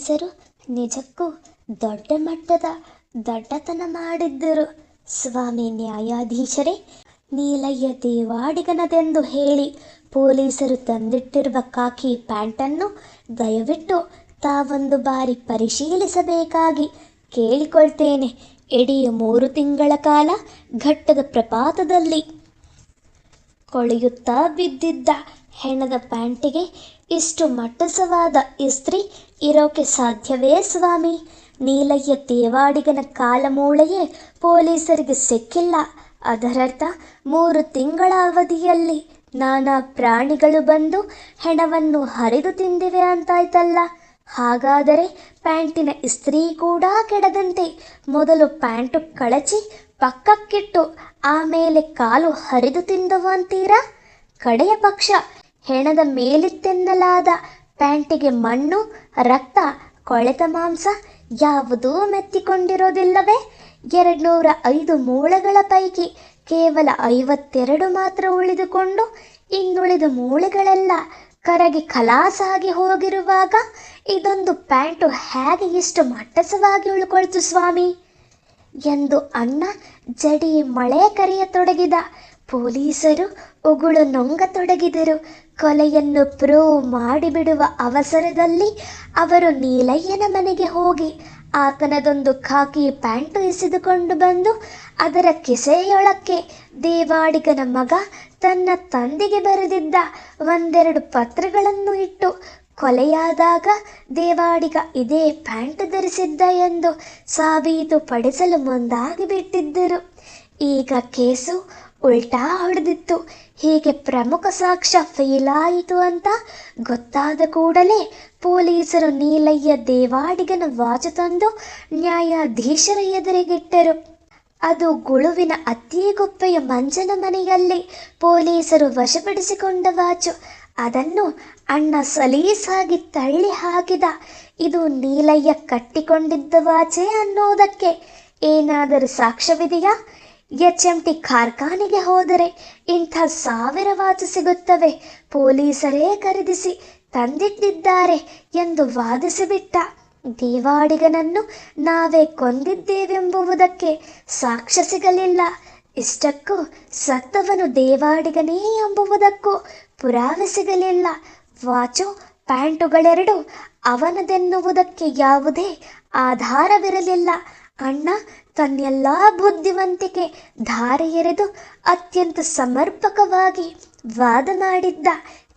ಪೊಲೀಸರು ನಿಜಕ್ಕೂ ದೊಡ್ಡ ಮಟ್ಟದ ದಡ್ಡತನ ಮಾಡಿದ್ದರು. ಸ್ವಾಮಿ ನ್ಯಾಯಾಧೀಶರೇ, ನೀಲಯ್ಯ ದೇವಾಡಿಗನದೆಂದು ಹೇಳಿ ಪೊಲೀಸರು ತಂದಿಟ್ಟಿರುವ ಖಾಕಿ ಪ್ಯಾಂಟನ್ನು ದಯವಿಟ್ಟು ತಾವೊಂದು ಬಾರಿ ಪರಿಶೀಲಿಸಬೇಕಾಗಿ ಕೇಳಿಕೊಳ್ತೇನೆ. ಇಡೀ 3 ತಿಂಗಳ ಕಾಲ ಘಟ್ಟದ ಪ್ರಪಾತದಲ್ಲಿ ಕೊಳೆಯುತ್ತಾ ಬಿದ್ದಿದ್ದ ಹೆಣದ ಪ್ಯಾಂಟಿಗೆ ಇಷ್ಟು ಮಟ್ಟಸವಾದ ಇಸ್ತ್ರಿ ಇರೋಕೆ ಸಾಧ್ಯವೇ ಸ್ವಾಮಿ? ನೀಲಯ್ಯ ದೇವಾಡಿಗನ ಕಾಲಮೂಳೆಯೇ ಪೊಲೀಸರಿಗೆ ಸಿಕ್ಕಿಲ್ಲ. ಅದರರ್ಥ 3 ತಿಂಗಳ ಅವಧಿಯಲ್ಲಿ ನಾನಾ ಪ್ರಾಣಿಗಳು ಬಂದು ಹೆಣವನ್ನು ಹರಿದು ತಿಂದಿವೆ ಅಂತಾಯ್ತಲ್ಲ. ಹಾಗಾದರೆ ಪ್ಯಾಂಟಿನ ಇಸ್ತ್ರಿ ಕೂಡ ಕೆಡದಂತೆ ಮೊದಲು ಪ್ಯಾಂಟು ಕಳಚಿ ಪಕ್ಕಕ್ಕಿಟ್ಟು ಆಮೇಲೆ ಕಾಲು ಹರಿದು ತಿಂದವು ಅಂತೀರಾ? ಕಡೆಯ ಪಕ್ಷ ಹೆಣದ ಮೇಲಿತ್ತೆನ್ನಲಾದ ಪ್ಯಾಂಟಿಗೆ ಮಣ್ಣು, ರಕ್ತ, ಕೊಳೆತ ಮಾಂಸ ಯಾವುದೂ ಮೆತ್ತಿಕೊಂಡಿರೋದಿಲ್ಲವೇ? 205 ಮೂಳೆಗಳ ಪೈಕಿ ಕೇವಲ 52 ಮಾತ್ರ ಉಳಿದುಕೊಂಡು ಇನ್ನುಳಿದ ಮೂಳೆಗಳೆಲ್ಲ ಕರಗಿ ಖಲಾಸಾಗಿ ಹೋಗಿರುವಾಗ ಇದೊಂದು ಪ್ಯಾಂಟು ಹೇಗೆ ಇಷ್ಟು ಮಟ್ಟಸವಾಗಿ ಉಳ್ಕೊಳ್ತು ಸ್ವಾಮಿ ಎಂದು ಅಣ್ಣ ಜಡಿ ಮಳೆ ಕರೆಯತೊಡಗಿದ. ಪೊಲೀಸರು ಉಗುಳು ನೊಂಗತೊಡಗಿದರು. ಕೊಲೆಯನ್ನು ಪ್ರೂವ್ ಮಾಡಿಬಿಡುವ ಅವಸರದಲ್ಲಿ ಅವರು ನೀಲಯ್ಯನ ಮನೆಗೆ ಹೋಗಿ ಆತನದೊಂದು ಖಾಕಿ ಪ್ಯಾಂಟು ಎಸೆದುಕೊಂಡು ಬಂದು ಅದರ ಕಿಸೆಯೊಳಕ್ಕೆ ದೇವಾಡಿಗನ ಮಗ ತನ್ನ ತಂದೆಗೆ ಬರೆದಿದ್ದ 1-2 ಪತ್ರಗಳನ್ನು ಇಟ್ಟು ಕೊಲೆಯಾದಾಗ ದೇವಾಡಿಗ ಇದೇ ಪ್ಯಾಂಟ್ ಧರಿಸಿದ್ದ ಎಂದು ಸಾಬೀತುಪಡಿಸಲು ಮುಂದಾಗಿ ಬಿಟ್ಟಿದ್ದರು. ಈಗ ಕೇಸು ಉಲ್ಟಾ ಹೊಡೆದಿತ್ತು. ಹೀಗೆ ಪ್ರಮುಖ ಸಾಕ್ಷ್ಯ ಫೇಲಾಯಿತು ಅಂತ ಗೊತ್ತಾದ ಕೂಡಲೇ ಪೊಲೀಸರು ನೀಲಯ್ಯ ದೇವಾಡಿಗನ ವಾಚು ತಂದು ನ್ಯಾಯಾಧೀಶರ ಎದುರಿಗಿಟ್ಟರು. ಅದು ಗುಳುವಿನ ಅತ್ತಿಗೆಗುಪ್ಪೆಯ ಮಂಜನ ಮನೆಯಲ್ಲಿ ಪೊಲೀಸರು ವಶಪಡಿಸಿಕೊಂಡ ವಾಚು. ಅದನ್ನು ಅಣ್ಣ ಸಲೀಸಾಗಿ ತಳ್ಳಿ ಹಾಕಿದ. ಇದು ನೀಲಯ್ಯ ಕಟ್ಟಿಕೊಂಡಿದ್ದ ವಾಚೆ ಅನ್ನೋದಕ್ಕೆ ಏನಾದರೂ ಸಾಕ್ಷ್ಯವಿದೆಯಾ? HMT ಕಾರ್ಖಾನೆಗೆ ಹೋದರೆ ಇಂಥ 1000 ವಾಚು ಸಿಗುತ್ತವೆ, ಪೊಲೀಸರೇ ಖರೀದಿಸಿ ತಂದಿಟ್ಟಿದ್ದಾರೆ ಎಂದು ವಾದಿಸಿಬಿಟ್ಟ. ದೇವಾಡಿಗನನ್ನು ನಾವೇ ಕೊಂದಿದ್ದೇವೆಂಬುದಕ್ಕೆ ಸಾಕ್ಷ್ಯ ಸಿಗಲಿಲ್ಲ. ಇಷ್ಟಕ್ಕೂ ಸತ್ತವನು ದೇವಾಡಿಗನೇ ಎಂಬುದಕ್ಕೂ ಪುರಾವೆ ಸಿಗಲಿಲ್ಲ. ವಾಚು ಪ್ಯಾಂಟುಗಳೆರಡು ಅವನದೆನ್ನುವುದಕ್ಕೆ ಯಾವುದೇ ಆಧಾರವಿರಲಿಲ್ಲ. ಅಣ್ಣ ತನ್ನೆಲ್ಲ ಬುದ್ಧಿವಂತಿಕೆ ಧಾರೆ ಎರೆದು ಅತ್ಯಂತ ಸಮರ್ಪಕವಾಗಿ ವಾದ ಮಾಡಿದ್ದ.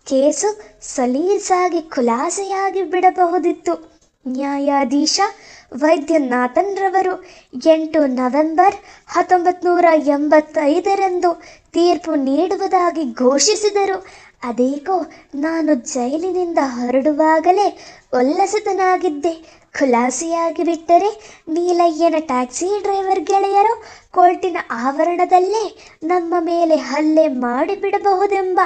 ಕೇಸು ಸಲೀಸಾಗಿ ಖುಲಾಸೆಯಾಗಿ ಬಿಡಬಹುದಿತ್ತು. ನ್ಯಾಯಾಧೀಶ ವೈದ್ಯನಾಥನ್ ರವರು 8 ನವೆಂಬರ್ 1985 ತೀರ್ಪು ನೀಡುವುದಾಗಿ ಘೋಷಿಸಿದರು. ಅದೇಕೋ ನಾನು ಜೈಲಿನಿಂದ ಹೊರಡುವಾಗಲೇ ಉಲ್ಲಸಿತನಾಗಿದ್ದೆ. ಖುಲಾಸೆಯಾಗಿ ಬಿಟ್ಟರೆ ನೀಲಯ್ಯನ ಟ್ಯಾಕ್ಸಿ ಡ್ರೈವರ್ ಗೆಳೆಯರು ಕೋರ್ಟಿನ ಆವರಣದಲ್ಲೇ ನಮ್ಮ ಮೇಲೆ ಹಲ್ಲೆ ಮಾಡಿಬಿಡಬಹುದೆಂಬ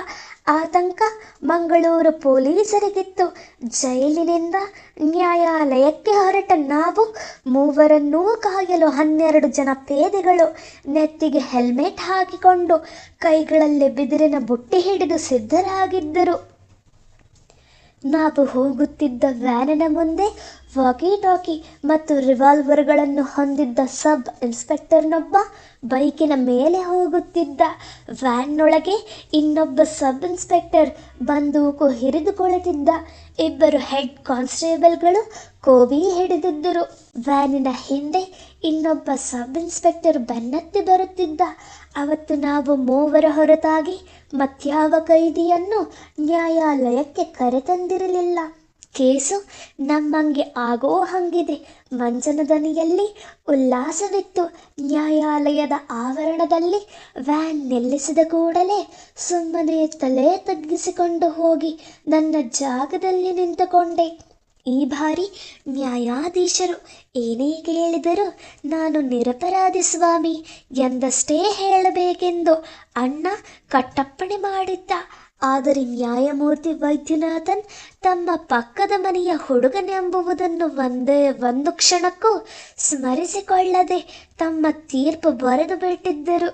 ಆತಂಕ ಮಂಗಳೂರು ಪೊಲೀಸರಿಗಿತ್ತು. ಜೈಲಿನಿಂದ ನ್ಯಾಯಾಲಯಕ್ಕೆ ಹೊರಟ ನಾವು ಮೂವರನ್ನೂ ಕಾಯಲು 12 ಜನ ಪೇದೆಗಳು ನೆತ್ತಿಗೆ ಹೆಲ್ಮೆಟ್ ಹಾಕಿಕೊಂಡು ಕೈಗಳಲ್ಲಿ ಬಿದಿರಿನ ಬುಟ್ಟಿ ಹಿಡಿದು ಸಿದ್ಧರಾಗಿದ್ದರು. ನಾವು ಹೋಗುತ್ತಿದ್ದ ವ್ಯಾನಿನ ಮುಂದೆ ವಾಕಿ ಟಾಕಿ ಮತ್ತು ರಿವಾಲ್ವರ್ಗಳನ್ನು ಹೊಂದಿದ್ದ ಸಬ್ ಇನ್ಸ್ಪೆಕ್ಟರ್ನೊಬ್ಬ ಬೈಕಿನ ಮೇಲೆ ಹೋಗುತ್ತಿದ್ದ. ವ್ಯಾನ್ನೊಳಗೆ ಇನ್ನೊಬ್ಬ ಸಬ್ ಇನ್ಸ್ಪೆಕ್ಟರ್ ಬಂದೂಕು ಹಿರಿದು ಕುಳಿತಿದ್ದ. 2 ಹೆಡ್ ಕಾನ್ಸ್ಟೇಬಲ್ಗಳು ಕೋವಿ ಹಿಡಿದಿದ್ದರು. ವ್ಯಾನಿನ ಹಿಂದೆ ಇನ್ನೊಬ್ಬ ಸಬ್ ಇನ್ಸ್ಪೆಕ್ಟರ್ ಬೆನ್ನತ್ತಿ ಬರುತ್ತಿದ್ದ. ಅವತ್ತು ನಾವು ಮೂವರ ಹೊರತಾಗಿ ಮತ್ಯಾವ ಕೈದಿಯನ್ನು ನ್ಯಾಯಾಲಯಕ್ಕೆ ಕರೆತಂದಿರಲಿಲ್ಲ. ಕೇಸು ನಮ್ಮಂಗೆ ಆಗೋ ಹಂಗಿದೆ. ಮಂಜನ ದನಿಯಲ್ಲಿ ಉಲ್ಲಾಸವಿತ್ತು. ನ್ಯಾಯಾಲಯದ ಆವರಣದಲ್ಲಿ ವ್ಯಾನ್ ನಿಲ್ಲಿಸಿದ ಕೂಡಲೇ ಸುಮ್ಮನೆ ತಲೆ ತಗ್ಗಿಸಿಕೊಂಡು ಹೋಗಿ ನನ್ನ ಜಾಗದಲ್ಲಿ ನಿಂತುಕೊಂಡೆ. ಈ ಬಾರಿ ನ್ಯಾಯಾಧೀಶರು ಏನೇ ಕೇಳಿದರೂ ನಾನು ನಿರಪರಾಧಿ ಸ್ವಾಮಿ ಎಂದಷ್ಟೇ ಹೇಳಬೇಕೆಂದು ಅಣ್ಣ ಕಟ್ಟಪ್ಪಣೆ ಮಾಡಿದ್ದ. ಆದರೆ ನ್ಯಾಯಮೂರ್ತಿ ವೈದ್ಯನಾಥನ್ ತಮ್ಮ ಪಕ್ಕದ ಮನೆಯ ಹುಡುಗನೆಂಬುದನ್ನು ಒಂದು ಕ್ಷಣಕ್ಕೂ ಸ್ಮರಿಸಿಕೊಳ್ಳದೆ ತಮ್ಮ ತೀರ್ಪು ಬರೆದು ಬಿಟ್ಟಿದ್ದರು.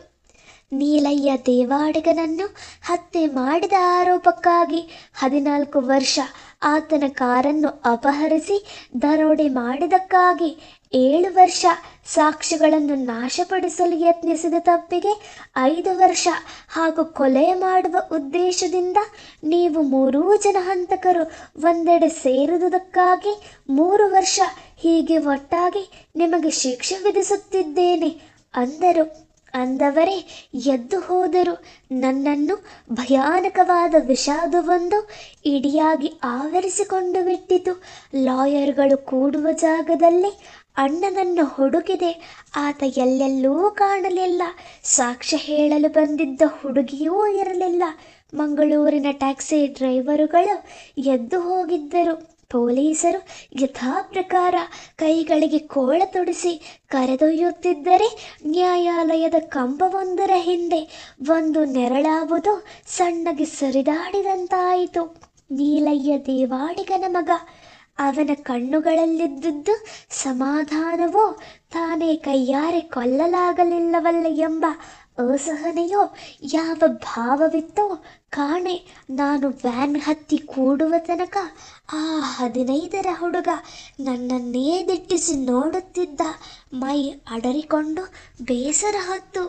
ನೀಲಯ್ಯ ದೇವಾಡಿಗನನ್ನು ಹತ್ಯೆ ಮಾಡಿದ ಆರೋಪಕ್ಕಾಗಿ 14 ವರ್ಷ ಆತನ ಕಾರನ್ನು ಅಪಹರಿಸಿ ದರೋಡೆ ಮಾಡಿದಕ್ಕಾಗಿ 7 ವರ್ಷ, ಸಾಕ್ಷಿಗಳನ್ನು ನಾಶಪಡಿಸಲು ಯತ್ನಿಸಿದ ತಪ್ಪಿಗೆ 5 ವರ್ಷ ಹಾಗೂ ಕೊಲೆ ಮಾಡುವ ಉದ್ದೇಶದಿಂದ ನೀವು 3 ಜನ ಹಂತಕರು ಒಂದೆಡೆ ಸೇರಿದುದಕ್ಕಾಗಿ 3 ವರ್ಷ, ಹೀಗೆ ಒಟ್ಟಾಗಿ ನಿಮಗೆ ಶಿಕ್ಷೆ ವಿಧಿಸುತ್ತಿದ್ದೇನೆ ಅಂದರು. ಅಂದವರೇ ಎದ್ದು ಹೋದರು. ನನ್ನನ್ನು ಭಯಾನಕವಾದ ವಿಷಾದವೊಂದು ಇಡಿಯಾಗಿ ಆವರಿಸಿಕೊಂಡು ಬಿಟ್ಟಿತು. ಲಾಯರ್ಗಳು ಕೂಡುವ ಜಾಗದಲ್ಲಿ ಅಣ್ಣನನ್ನು ಹುಡುಕಿದೆ. ಆತ ಎಲ್ಲೆಲ್ಲೂ ಕಾಣಲಿಲ್ಲ. ಸಾಕ್ಷ್ಯ ಹೇಳಲು ಬಂದಿದ್ದ ಹುಡುಗಿಯೂ ಇರಲಿಲ್ಲ. ಮಂಗಳೂರಿನ ಟ್ಯಾಕ್ಸಿ ಡ್ರೈವರುಗಳು ಎದ್ದು ಹೋಗಿದ್ದರು. ಪೊಲೀಸರು ಯಥಾ ಪ್ರಕಾರ ಕೈಗಳಿಗೆ ಕೋಳ ತೊಡಿಸಿ ಕರೆದೊಯ್ಯುತ್ತಿದ್ದರೆ ನ್ಯಾಯಾಲಯದ ಕಂಬವೊಂದರ ಹಿಂದೆ ಒಂದು ನೆರಳಾವುದು ಸಣ್ಣಗೆ ಸರಿದಾಡಿದಂತಾಯಿತು. ನೀಲಯ್ಯ ದೇವಾಡಿಗನ ಮಗ. ಅವನ ಕಣ್ಣುಗಳಲ್ಲಿದ್ದುದು ಸಮಾಧಾನವೋ, ತಾನೇ ಕೈಯಾರೆ ಕೊಲ್ಲಲಾಗಲಿಲ್ಲವಲ್ಲ ಎಂಬ ಅಸಹನೆಯೋ, ಯಾವ ಭಾವವಿತ್ತೋ ಕಾಣೆ. ನಾನು ವ್ಯಾನ್ ಹತ್ತಿ ಕೂಡುವ ತನಕ ಆ 15ರ ಹುಡುಗ ನನ್ನನ್ನೇ ದಿಟ್ಟಿಸಿ ನೋಡುತ್ತಿದ್ದ. ಮೈ ಅಡರಿಕೊಂಡು ಬೇಸರ ಹೊತ್ತು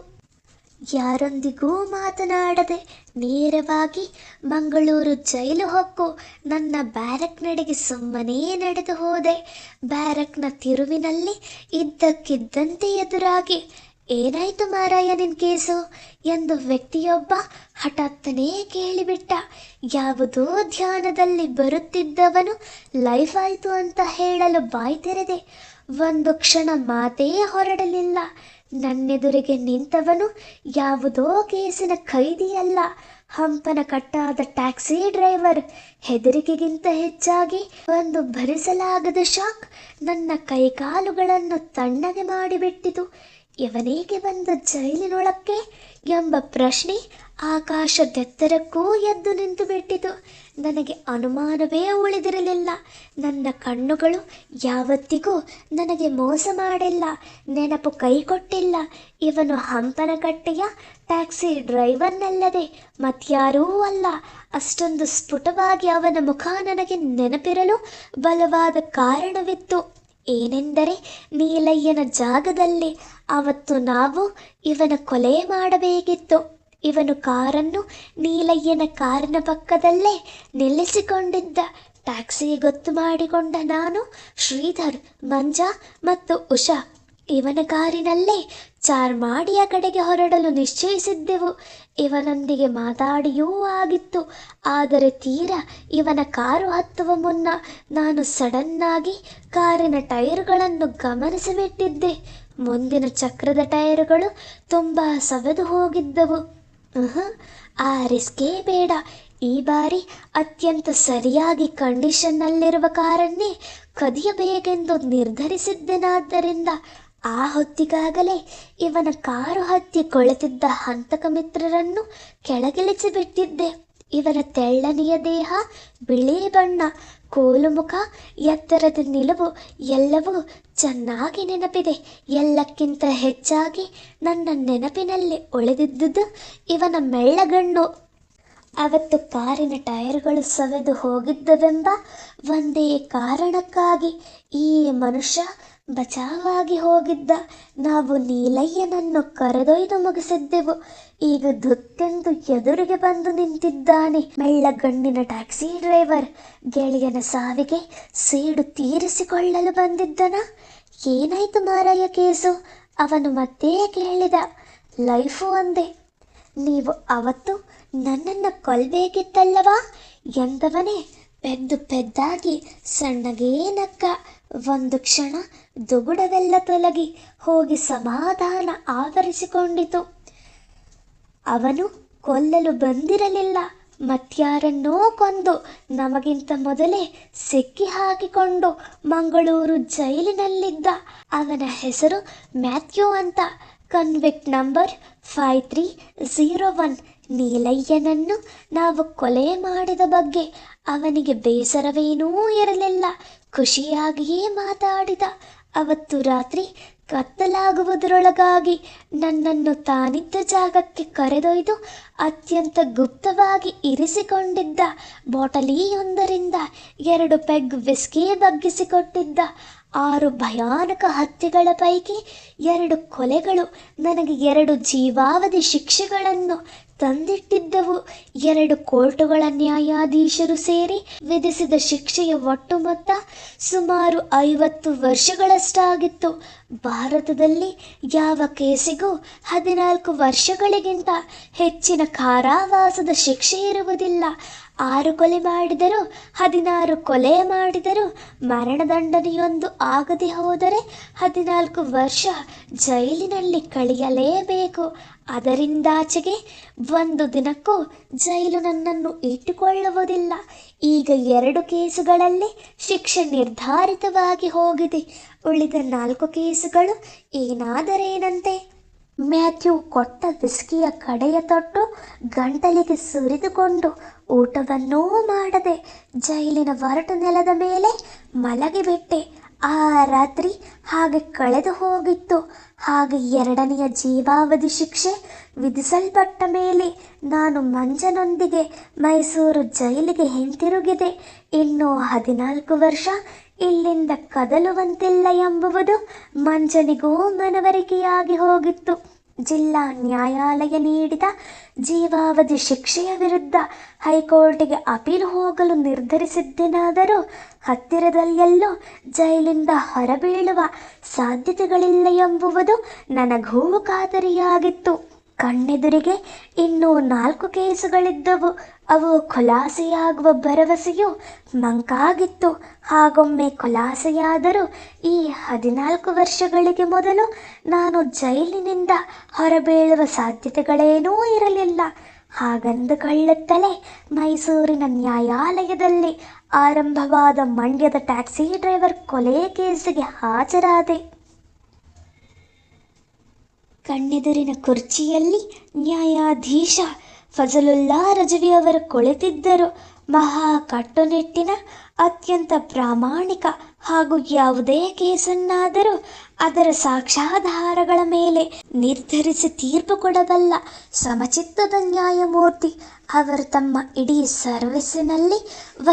ಯಾರೊಂದಿಗೂ ಮಾತನಾಡದೆ ನೇರವಾಗಿ ಮಂಗಳೂರು ಜೈಲು ಹೊಕ್ಕು ನನ್ನ ಬ್ಯಾರಕ್ ನಡೆಗೆ ಸುಮ್ಮನೇ ನಡೆದು ಹೋದೆ. ಬ್ಯಾರಕ್ನ ತಿರುವಿನಲ್ಲಿ ಇದ್ದಕ್ಕಿದ್ದಂತೆ ಎದುರಾಗಿ, ಏನಾಯ್ತು ಮಾರಾಯ ನಿನ್ ಕೇಸು ಎಂದು ವ್ಯಕ್ತಿಯೊಬ್ಬ ಹಠಾತ್ತನೇ ಕೇಳಿಬಿಟ್ಟ. ಯಾವುದೋ ಧ್ಯಾನದಲ್ಲಿ ಬರುತ್ತಿದ್ದವನು ಲೈಫ್ ಆಯ್ತು ಅಂತ ಹೇಳಲು ಬಾಯಿ ತೆರೆದೆ. ಒಂದು ಕ್ಷಣ ಮಾತೇ ಹೊರಡಲಿಲ್ಲ. ನನ್ನೆದುರಿಗೆ ನಿಂತವನು ಯಾವುದೋ ಕೇಸಿನ ಖೈದಿಯಲ್ಲ, ಹಂಪನ ಕಟ್ಟಾದ ಟ್ಯಾಕ್ಸಿ ಡ್ರೈವರ್. ಹೆದರಿಕೆಗಿಂತ ಹೆಚ್ಚಾಗಿ ಒಂದು ಭರಿಸಲಾಗದ ಶಾಕ್ ನನ್ನ ಕೈಕಾಲುಗಳನ್ನು ತಣ್ಣಗೆ ಮಾಡಿಬಿಟ್ಟಿತು. ಇವನೇಗೆ ಬಂದ ಜೈಲಿನೊಳಕ್ಕೆ ಎಂಬ ಪ್ರಶ್ನೆ ಆಕಾಶದೆತ್ತರಕ್ಕೂ ಎದ್ದು ನಿಂತು ಬಿಟ್ಟಿತು. ನನಗೆ ಅನುಮಾನವೇ ಉಳಿದಿರಲಿಲ್ಲ. ನನ್ನ ಕಣ್ಣುಗಳು ಯಾವತ್ತಿಗೂ ನನಗೆ ಮೋಸ ಮಾಡಿಲ್ಲ, ನೆನಪು ಕೈಕೊಟ್ಟಿಲ್ಲ. ಇವನು ಹಂಪನಕಟ್ಟೆಯ ಟ್ಯಾಕ್ಸಿ ಡ್ರೈವರ್ನಲ್ಲದೆ ಮತ್ಯಾರೂ ಅಲ್ಲ. ಅಷ್ಟೊಂದು ಸ್ಫುಟವಾಗಿ ಅವನ ಮುಖ ನನಗೆ ನೆನಪಿರಲು ಬಲವಾದ ಕಾರಣವಿತ್ತು. ಏನೆಂದರೆ, ನೀಲಯ್ಯನ ಜಾಗದಲ್ಲಿ ಅವತ್ತು ನಾವು ಇವನ ಕೊಲೆ ಮಾಡಬೇಕಿತ್ತು. ಇವನು ಕಾರನ್ನು ನೀಲಯ್ಯನ ಕಾರಿನ ಪಕ್ಕದಲ್ಲೇ ನಿಲ್ಲಿಸಿಕೊಂಡಿದ್ದ. ಟ್ಯಾಕ್ಸಿ ಗೊತ್ತು ಮಾಡಿಕೊಂಡ ನಾನು, ಶ್ರೀಧರ್, ಮಂಜಾ ಮತ್ತು ಉಷಾ ಇವನ ಕಾರಿನಲ್ಲೇ ಚಾರ್ಮಾಡಿಯ ಕಡೆಗೆ ಹೊರಡಲು ನಿಶ್ಚಯಿಸಿದ್ದೆವು. ಇವನೊಂದಿಗೆ ಮಾತಾಡಿಯೂ ಆಗಿತ್ತು. ಆದರೆ ತೀರಾ ಇವನ ಕಾರು ಹತ್ತುವ ಮುನ್ನ ನಾನು ಸಡನ್ನಾಗಿ ಕಾರಿನ ಟೈರುಗಳನ್ನು ಗಮನಿಸಿಬಿಟ್ಟಿದ್ದೆ. ಮುಂದಿನ ಚಕ್ರದ ಟೈರುಗಳು ತುಂಬ ಸವೆದು ಹೋಗಿದ್ದವು. ಆ ರಿಸ್ಕೇ ಬೇಡ. ಈ ಬಾರಿ ಅತ್ಯಂತ ಸರಿಯಾಗಿ ಕಂಡೀಷನ್ನಲ್ಲಿರುವ ಕಾರನ್ನೇ ಕದಿಯಬೇಕೆಂದು ನಿರ್ಧರಿಸಿದ್ದೆನಾದ್ದರಿಂದ ಆ ಹೊತ್ತಿಗಾಗಲೇ ಇವನ ಕಾರು ಹತ್ತಿ ಕೊಳೆತಿದ್ದ ಹಂತಕ ಮಿತ್ರರನ್ನು ಕೆಳಗಿಳಿಸಿಬಿಟ್ಟಿದ್ದೆ. ಇವನ ತೆಳ್ಳನೆಯ ದೇಹ, ಬಿಳಿ ಬಣ್ಣ, ಕೋಲು ಮುಖ, ಎತ್ತರದ ನಿಲುವು ಎಲ್ಲವೂ ಚೆನ್ನಾಗಿ ನೆನಪಿದೆ. ಎಲ್ಲಕ್ಕಿಂತ ಹೆಚ್ಚಾಗಿ ನನ್ನ ನೆನಪಿನಲ್ಲಿ ಉಳಿದಿದ್ದುದು ಇವನ ಮೆಳ್ಳಗಣ್ಣು. ಅವತ್ತು ಕಾರಿನ ಟೈರ್ಗಳು ಸವೆದು ಹೋಗಿದ್ದವೆಂಬ ಒಂದೇ ಕಾರಣಕ್ಕಾಗಿ ಈ ಮನುಷ್ಯ ಬಚಾವಾಗಿ ಹೋಗಿದ್ದ. ನಾವು ನೀಲಯ್ಯನನ್ನು ಕರೆದೊಯ್ದು ಮುಗಿಸಿದ್ದೆವು. ಈಗ ಧುತ್ತೆಂದು ಎದುರಿಗೆ ಬಂದು ನಿಂತಿದ್ದಾನೆ ಮೆಳ್ಳಗಣ್ಣಿನ ಟ್ಯಾಕ್ಸಿ ಡ್ರೈವರ್. ಗೆಳೆಯನ ಸಾವಿಗೆ ಸೇಡು ತೀರಿಸಿಕೊಳ್ಳಲು ಬಂದಿದ್ದನ? ಏನಾಯ್ತು ಮಾರಾಯ ಕೇಸು? ಅವನು ಮತ್ತೆ ಕೇಳಿದ. ಲೈಫು ಅಂದೆ. ನೀವು ಅವತ್ತು ನನ್ನನ್ನು ಕೊಲ್ಲಬೇಕಿತ್ತಲ್ಲವಾ ಎಂದವನೇ ಪೆದ್ದು ಪೆದ್ದಾಗಿ ಸಣ್ಣಗೇ ನಕ್ಕ. ಒಂದು ಕ್ಷಣ ದುಗುಡವೆಲ್ಲ ತೊಲಗಿ ಹೋಗಿ ಸಮಾಧಾನ ಆವರಿಸಿಕೊಂಡಿತು. ಅವನು ಕೊಲ್ಲಲು ಬಂದಿರಲಿಲ್ಲ, ಮತ್ಯಾರನ್ನೋ ಕೊಂದು ನಮಗಿಂತ ಮೊದಲೇ ಸಿಕ್ಕಿ ಹಾಕಿಕೊಂಡು ಮಂಗಳೂರು ಜೈಲಿನಲ್ಲಿದ್ದ. ಅವನ ಹೆಸರು ಮ್ಯಾಥ್ಯೂ ಅಂತ. Convict number 5301. ನೀಲಯ್ಯನನ್ನು ನಾವು ಕೊಲೆ ಮಾಡಿದ ಬಗ್ಗೆ ಅವನಿಗೆ ಬೇಸರವೇನೂ ಇರಲಿಲ್ಲ. ಖುಷಿಯಾಗಿಯೇ ಮಾತಾಡಿದ. ಅವತ್ತು ರಾತ್ರಿ ಕತ್ತಲಾಗುವುದರೊಳಗಾಗಿ ನನ್ನನ್ನು ತಾನಿದ್ದ ಜಾಗಕ್ಕೆ ಕರೆದೊಯ್ದು ಅತ್ಯಂತ ಗುಪ್ತವಾಗಿ ಇರಿಸಿಕೊಂಡಿದ್ದ ಬಾಟಲಿಯೊಂದರಿಂದ 2 ಪೆಗ್ ವಿಸ್ಕಿ ಬಗ್ಗಿಸಿಕೊಟ್ಟಿದ್ದ. 6 ಭಯಾನಕ ಹತ್ಯೆಗಳ ಪೈಕಿ 2 ಕೊಲೆಗಳು ನನಗೆ 2 ಜೀವಾವಧಿ ಶಿಕ್ಷೆಗಳನ್ನು ತಂದಿಟ್ಟಿದ್ದವು. 2 ಕೋರ್ಟುಗಳ ನ್ಯಾಯಾಧೀಶರು ಸೇರಿ ವಿಧಿಸಿದ ಶಿಕ್ಷೆಯ ಒಟ್ಟು ಮೊತ್ತ ಸುಮಾರು 50 ವರ್ಷಗಳಷ್ಟಾಗಿತ್ತು. ಭಾರತದಲ್ಲಿ ಯಾವ ಕೇಸಿಗೂ 14 ವರ್ಷಗಳಿಗಿಂತ ಹೆಚ್ಚಿನ ಕಾರಾವಾಸದ ಶಿಕ್ಷೆ ಇರುವುದಿಲ್ಲ. 6 ಕೊಲೆ ಮಾಡಿದರೂ 16 ಕೊಲೆ ಮಾಡಿದರೂ ಮರಣದಂಡನೆಯೊಂದು ಆಗದೆ ಹೋದರೆ 14 ವರ್ಷ ಜೈಲಿನಲ್ಲಿ ಕಳೆಯಲೇಬೇಕು. ಅದರಿಂದಾಚೆಗೆ ಒಂದು ದಿನಕ್ಕೂ ಜೈಲು ನನ್ನನ್ನು ಇಟ್ಟುಕೊಳ್ಳುವುದಿಲ್ಲ. ಈಗ 2 ಕೇಸುಗಳಲ್ಲಿ ಶಿಕ್ಷೆ ನಿರ್ಧಾರಿತವಾಗಿ ಹೋಗಿದೆ. ಉಳಿದ 4 ಕೇಸುಗಳು ಏನಾದರೇನಂತೆ. ಮ್ಯಾಥ್ಯೂ ಕೊಟ್ಟ ವಿಸ್ಕಿಯ ಕಡೆಯ ತೊಟ್ಟು ಗಂಟಲಿಗೆ ಸುರಿದುಕೊಂಡು ಊಟವನ್ನೂ ಮಾಡದೆ ಜೈಲಿನ ಒರಟು ನೆಲದ ಮೇಲೆ ಮಲಗಿಬಿಟ್ಟೆ. ಆ ರಾತ್ರಿ ಹಾಗೆ ಕಳೆದು ಹೋಗಿತ್ತು. ಹಾಗೆ 2ನೆಯ ಜೀವಾವಧಿ ಶಿಕ್ಷೆ ವಿಧಿಸಲ್ಪಟ್ಟ ಮೇಲೆ ನಾನು ಮಂಜನೊಂದಿಗೆ ಮೈಸೂರು ಜೈಲಿಗೆ ಹಿಂತಿರುಗಿದೆ. ಇನ್ನು 14 ವರ್ಷ ಇಲ್ಲಿಂದ ಕದಲುವಂತಿಲ್ಲ ಎಂಬುವುದು ಮಂಜನಿಗೂ ಮನವರಿಕೆಯಾಗಿ ಹೋಗಿತ್ತು. ಜಿಲ್ಲಾ ನ್ಯಾಯಾಲಯ ನೀಡಿದ ಜೀವಾವಧಿ ಶಿಕ್ಷೆಯ ವಿರುದ್ಧ ಹೈಕೋರ್ಟಿಗೆ ಅಪೀಲು ಹೋಗಲು ನಿರ್ಧರಿಸಿದ್ದೇನಾದರೂ ಹತ್ತಿರದಲ್ಲೆಲ್ಲೋ ಜೈಲಿಂದ ಹೊರಬೀಳುವ ಸಾಧ್ಯತೆಗಳಿಲ್ಲ ಎಂಬುವುದು ನನಗೂ ಖಾತರಿಯಾಗಿತ್ತು. ಕಣ್ಣೆದುರಿಗೆ ಇನ್ನೂ 4 ಕೇಸುಗಳಿದ್ದವು. ಅವು ಖುಲಾಸೆಯಾಗುವ ಭರವಸೆಯು ಮಂಕಾಗಿತ್ತು. ಹಾಗೊಮ್ಮೆ ಖುಲಾಸೆಯಾದರೂ ಈ 14 ವರ್ಷಗಳಿಗೆ ಮೊದಲು ನಾನು ಜೈಲಿನಿಂದ ಹೊರಬೀಳುವ ಸಾಧ್ಯತೆಗಳೇನೂ ಇರಲಿಲ್ಲ. ಹಾಗಂದುಕೊಳ್ಳುತ್ತಲೇ ಮೈಸೂರಿನ ನ್ಯಾಯಾಲಯದಲ್ಲಿ ಆರಂಭವಾದ ಮಂಡ್ಯದ ಟ್ಯಾಕ್ಸಿ ಡ್ರೈವರ್ ಕೊಲೆ ಕೇಸಿಗೆ ಹಾಜರಾದೆ. ಕಣ್ಣೆದುರಿನ ಕುರ್ಚಿಯಲ್ಲಿ ನ್ಯಾಯಾಧೀಶ ಫಜಲುಲ್ಲಾ ರಜವಿಯವರು ಕುಳಿತಿದ್ದರು. ಮಹಾ ಕಟ್ಟುನಿಟ್ಟಿನ, ಅತ್ಯಂತ ಪ್ರಾಮಾಣಿಕ ಹಾಗೂ ಯಾವುದೇ ಕೇಸನ್ನಾದರೂ ಅದರ ಸಾಕ್ಷ್ಯಾಧಾರಗಳ ಮೇಲೆ ನಿರ್ಧರಿಸಿ ತೀರ್ಪು ಕೊಡಬಲ್ಲ ಸಮಚಿತ್ತದ ನ್ಯಾಯಮೂರ್ತಿ. ಅವರು ತಮ್ಮ ಇಡೀ ಸರ್ವಿಸ್ಸಿನಲ್ಲಿ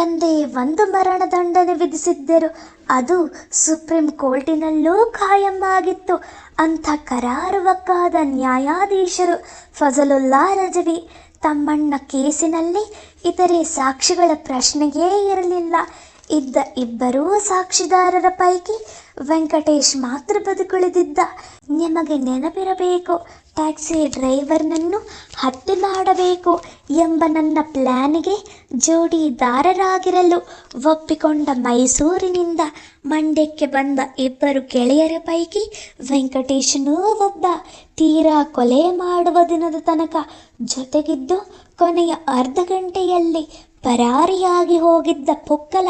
ಒಂದೇ ಒಂದು ಮರಣದಂಡನೆ ವಿಧಿಸಿದ್ದರು. ಅದು ಸುಪ್ರೀಂ ಕೋರ್ಟಿನಲ್ಲೂ ಖಾಯಂ ಆಗಿತ್ತು. ಅಂಥ ಕರಾರುವಕ್ಕಾದ ನ್ಯಾಯಾಧೀಶರು ಫಜಲುಲ್ಲಾ ರಜವಿ. ತಮ್ಮಣ್ಣ ಕೇಸಿನಲ್ಲಿ ಇತರೆ ಸಾಕ್ಷಿಗಳ ಪ್ರಶ್ನೆಯೇ ಇರಲಿಲ್ಲ. ಇದ್ದ 2 ಸಾಕ್ಷಿದಾರರ ಪೈಕಿ ವೆಂಕಟೇಶ್ ಮಾತ್ರ ಬದುಕುಳಿದಿದ್ದ. ನಿಮಗೆ ನೆನಪಿರಬೇಕು, ಟ್ಯಾಕ್ಸಿ ಡ್ರೈವರ್ನನ್ನು ಹತ್ಯೆ ಮಾಡಬೇಕು ಎಂಬ ನನ್ನ ಪ್ಲ್ಯಾನಿಗೆ ಜೋಡಿದಾರರಾಗಿರಲು ಒಪ್ಪಿಕೊಂಡ ಮೈಸೂರಿನಿಂದ ಮಂಡ್ಯಕ್ಕೆ ಬಂದ 2 ಗೆಳೆಯರ ಪೈಕಿ ವೆಂಕಟೇಶನೂ ಒಬ್ಬ. ತೀರಾ ಕೊಲೆ ಮಾಡುವ ದಿನದ ತನಕ ಜೊತೆಗಿದ್ದು ಕೊನೆಯ ಅರ್ಧ ಗಂಟೆಯಲ್ಲಿ ಪರಾರಿಯಾಗಿ ಹೋಗಿದ್ದ ಪುಕ್ಕಲ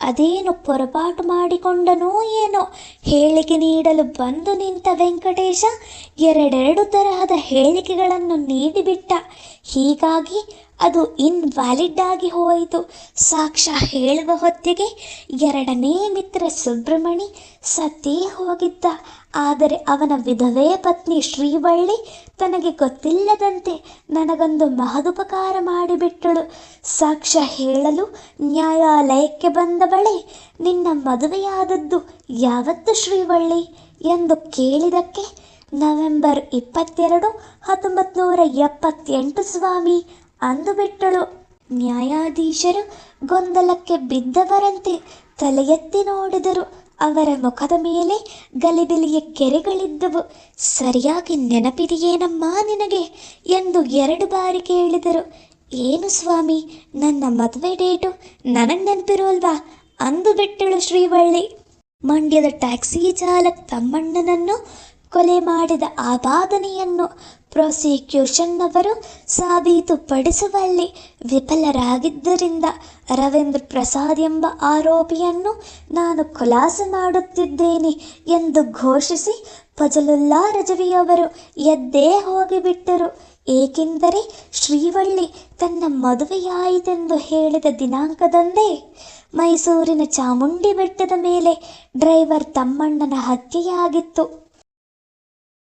ಅದೇನು ಪೊರಪಾಟು ಮಾಡಿಕೊಂಡನೋ ಏನೋ, ಹೇಳಿಕೆ ನೀಡಲು ಬಂದು ನಿಂತ ವೆಂಕಟೇಶ 2 ತರಹದ ಹೇಳಿಕೆಗಳನ್ನು ನೀಡಿಬಿಟ್ಟ. ಹೀಗಾಗಿ ಅದು ಇನ್ವ್ಯಾಲಿಡ್ ಆಗಿ ಹೋಯಿತು. ಸಾಕ್ಷ್ಯ ಹೇಳುವ ಹೊತ್ತಿಗೆ 2ನೇ ಮಿತ್ರ ಸುಬ್ರಮಣಿ ಸತ್ತೇ ಹೋಗಿದ್ದ. ಆದರೆ ಅವನ ವಿಧವೇ ಪತ್ನಿ ಶ್ರೀವಳ್ಳಿ ತನಗೆ ಗೊತ್ತಿಲ್ಲದಂತೆ ನನಗೊಂದು ಮಹದುಪಕಾರ ಮಾಡಿಬಿಟ್ಟಳು. ಸಾಕ್ಷ್ಯ ಹೇಳಲು ನ್ಯಾಯಾಲಯಕ್ಕೆ ಬಂದವಳೆ, ನಿನ್ನ ಮದುವೆಯಾದದ್ದು ಯಾವತ್ತು ಶ್ರೀವಳ್ಳಿ ಎಂದು ಕೇಳಿದಕ್ಕೆ, ನವೆಂಬರ್ 22, 1978 ಸ್ವಾಮಿ ಅಂದುಬಿಟ್ಟಳು. ನ್ಯಾಯಾಧೀಶರು ಗೊಂದಲಕ್ಕೆ ಬಿದ್ದವರಂತೆ ತಲೆ ಎತ್ತಿ ನೋಡಿದರು. ಅವರ ಮುಖದ ಮೇಲೆ ಗಲಿಬಿಲಿಯ ಕೆರೆಗಳಿದ್ದವು. ಸರಿಯಾಗಿ ನೆನಪಿದೆಯೇನಮ್ಮ ನಿನಗೆ ಎಂದು 2 ಬಾರಿ ಕೇಳಿದರು. ಏನು ಸ್ವಾಮಿ, ನನ್ನ ಮದುವೆ ಡೇಟು ನನಗೆ ನೆನಪಿರೋಲ್ವಾ ಅಂದು ಬಿಟ್ಟಳು ಶ್ರೀವಳ್ಳಿ. ಮಂಡ್ಯದ ಟ್ಯಾಕ್ಸಿ ಚಾಲಕ ತಮ್ಮಣ್ಣನನ್ನು ಕೊಲೆ ಮಾಡಿದ ಆಪಾದನೆಯನ್ನು ಪ್ರಾಸಿಕ್ಯೂಷನ್ನವರು ಸಾಬೀತುಪಡಿಸುವಲ್ಲಿ ವಿಫಲರಾಗಿದ್ದರಿಂದ ರವೀಂದ್ರ ಪ್ರಸಾದ್ ಎಂಬ ಆರೋಪಿಯನ್ನು ನಾನು ಖುಲಾಸೆ ಮಾಡುತ್ತಿದ್ದೇನೆ ಎಂದು ಘೋಷಿಸಿ ಫಜಲುಲ್ಲಾ ರಜವಿಯವರು ಎದ್ದೇ ಹೋಗಿಬಿಟ್ಟರು. ಏಕೆಂದರೆ ಶ್ರೀವಳ್ಳಿ ತನ್ನ ಮದುವೆಯಾಯಿತೆಂದು ಹೇಳಿದ ದಿನಾಂಕದಂದೇ ಮೈಸೂರಿನ ಚಾಮುಂಡಿ ಬೆಟ್ಟದ ಮೇಲೆ ಡ್ರೈವರ್ ತಮ್ಮಣ್ಣನ ಹತ್ಯೆಯಾಗಿತ್ತು.